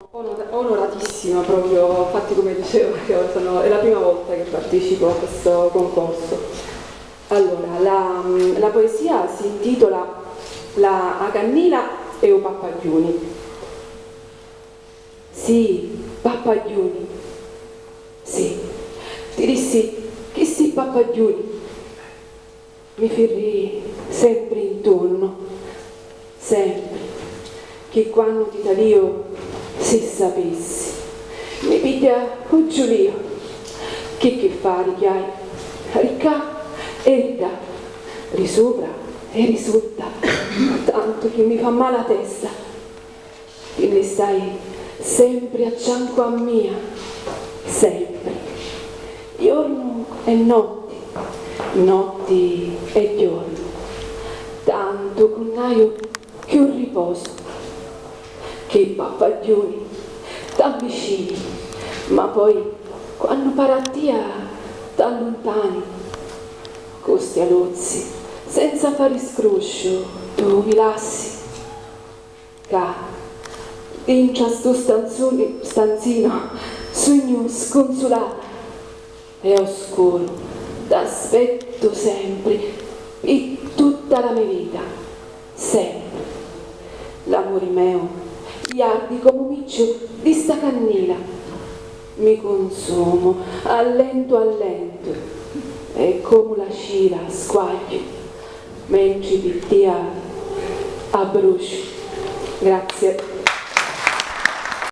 Onoratissima proprio, infatti come dicevo, è la prima volta che partecipo a questo concorso. Allora, la poesia si intitola La Acannila e o Pappagliuni. Sì, Pappagliuni. Sì, ti dissi che sì, Pappagliuni. Mi firri sempre intorno, sempre, che quando ti talio, se sapessi, mi piglia un Giulio, che fare che hai, ricca e ricca, risopra e risulta, tanto che mi fa male la testa, che ne stai sempre a fianco a mia, sempre, giorno e notti, notti e giorno, tanto con naio che un riposo, che pappaglioni tan vicini, ma poi quando parattia tan lontani, costi alozzi, senza fare scroscio, tu mi lassi, ca, in sto stanzino, sogno sconsolato e oscuro, t'aspetto sempre, e tutta la mia vita, sempre, l'amore mio, iardi come un miccio di sta cannila, mi consumo a lento, e come la scira squaglio, mentre pittia a brucio. Grazie.